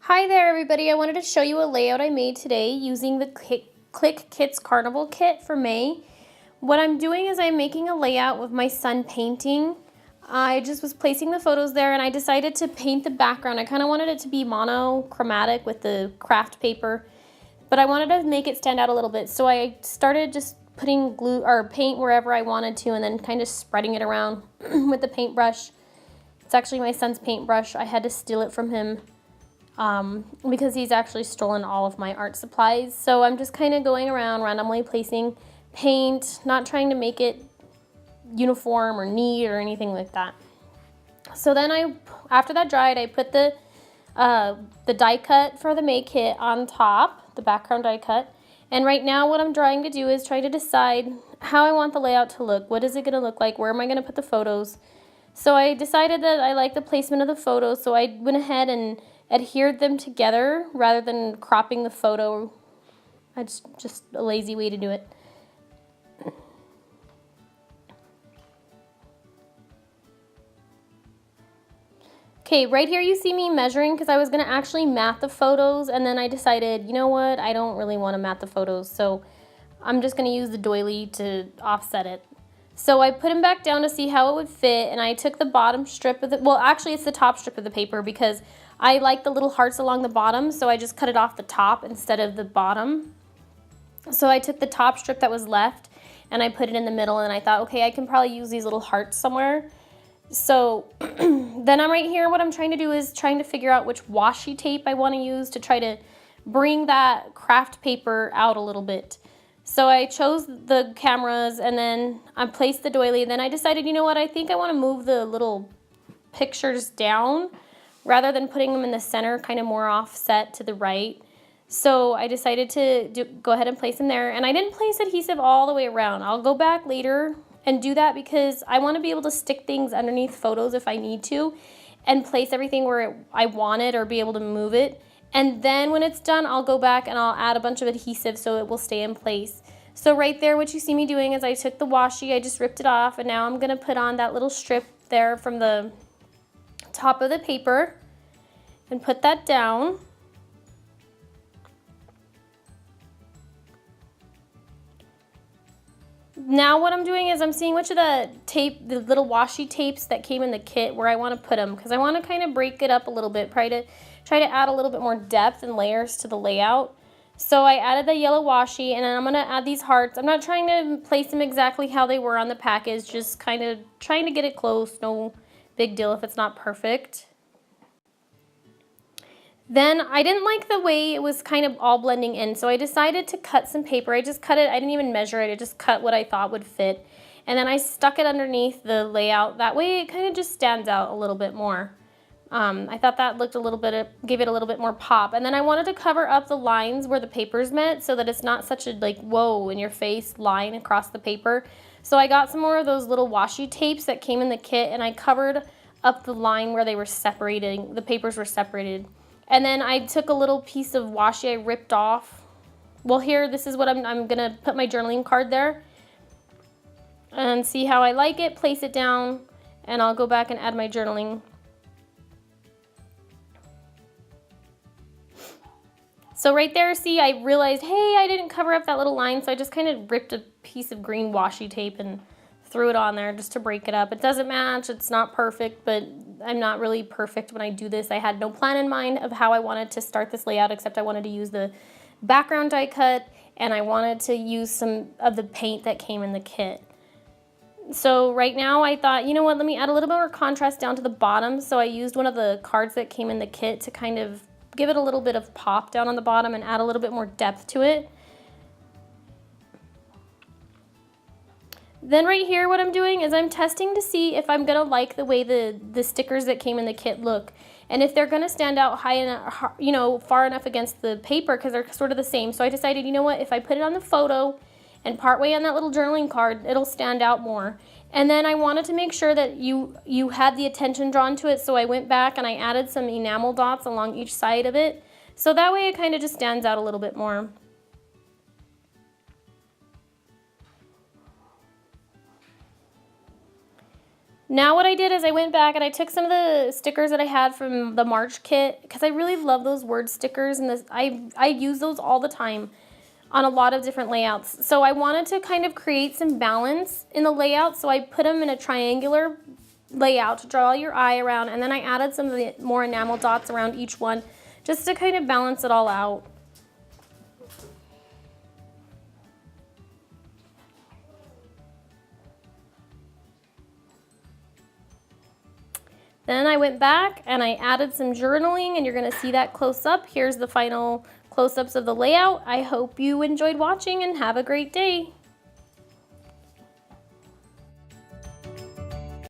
Hi there everybody, I wanted to show you a layout I made today using the Clique Kits Carnival kit for May. What I'm doing is I'm making a layout with my son painting. I just was placing the photos there and I decided to paint the background. I kind of wanted it to be monochromatic with the craft paper, but I wanted to make it stand out a little bit. So I started just putting glue or paint wherever I wanted to and then kind of spreading it around with the paintbrush. It's actually my son's paintbrush. I had to steal it from him because he's actually stolen all of my art supplies. So I'm just kind of going around randomly placing paint, not trying to make it uniform or neat or anything like that. So then after that dried, I put the die cut for the May kit on top, the background die cut. And right now what I'm trying to do is try to decide how I want the layout to look. What is it going to look like? Where am I going to put the photos? So I decided that I like the placement of the photos, so I went ahead and adhered them together rather than cropping the photo. That's just a lazy way to do it. Okay, right here you see me measuring because I was going to actually mat the photos, and then I decided, you know what, I don't really want to mat the photos, so I'm just going to use the doily to offset it. So I put them back down to see how it would fit, and I took the bottom strip of the, well actually it's the top strip of the paper because I like the little hearts along the bottom, so I just cut it off the top instead of the bottom. So I took the top strip that was left and I put it in the middle, and I thought, okay, I can probably use these little hearts somewhere. So then I'm right here, what I'm trying to do is trying to figure out which washi tape I want to use to try to bring that craft paper out a little bit. So I chose the cameras and then I placed the doily. Then I decided, you know what, I think I want to move the little pictures down rather than putting them in the center, kind of more offset to the right. So I decided to go ahead and place them there. And I didn't place adhesive all the way around. I'll go back later and do that because I want to be able to stick things underneath photos if I need to and place everything where I want it or be able to move it. And then when it's done, I'll go back and I'll add a bunch of adhesive so it will stay in place. So right there, what you see me doing is I took the washi, I just ripped it off, and now I'm gonna put on that little strip there from the top of the paper and put that down. Now what I'm doing is I'm seeing which of the little washi tapes that came in the kit where I want to put them, because I want to kind of break it up a little bit, try to add a little bit more depth and layers to the layout. So I added the yellow washi, and then I'm going to add these hearts. I'm not trying to place them exactly how they were on the package, just kind of trying to get it close. No big deal if it's not perfect. Then I didn't like the way it was kind of all blending in, so I decided to cut some paper. I just cut it, I didn't even measure it, I just cut what I thought would fit. And then I stuck it underneath the layout. That way it kind of just stands out a little bit more. I thought that looked gave it a little bit more pop. And then I wanted to cover up the lines where the papers met so that it's not such a like whoa in your face line across the paper. So I got some more of those little washi tapes that came in the kit, and I covered up the line where they were separating, the papers were separated. And then I took a little piece of washi I ripped off. Well, here, this is what I'm gonna put my journaling card there and see how I like it, place it down, and I'll go back and add my journaling. So right there, see, I realized, hey, I didn't cover up that little line, so I just kind of ripped a piece of green washi tape and threw it on there just to break it up. It doesn't match, it's not perfect, but I'm not really perfect when I do this. I had no plan in mind of how I wanted to start this layout, except I wanted to use the background die cut, and I wanted to use some of the paint that came in the kit. So right now I thought, you know what, let me add a little bit more contrast down to the bottom. So I used one of the cards that came in the kit to kind of give it a little bit of pop down on the bottom and add a little bit more depth to it. Then right here what I'm doing is I'm testing to see if I'm gonna like the way the stickers that came in the kit look, and if they're gonna stand out high enough, you know, far enough against the paper, because they're sort of the same. So I decided, you know what, if I put it on the photo and partway on that little journaling card, it'll stand out more. And then I wanted to make sure that you had the attention drawn to it, so I went back and I added some enamel dots along each side of it, so that way it kind of just stands out a little bit more. Now what I did is I went back and I took some of the stickers that I had from the March kit, because I really love those word stickers, and I use those all the time on a lot of different layouts. So I wanted to kind of create some balance in the layout, so I put them in a triangular layout to draw your eye around, and then I added some of the more enamel dots around each one just to kind of balance it all out. Then I went back and I added some journaling, and you're going to see that close up. Here's the final close-ups of the layout. I hope you enjoyed watching and have a great day.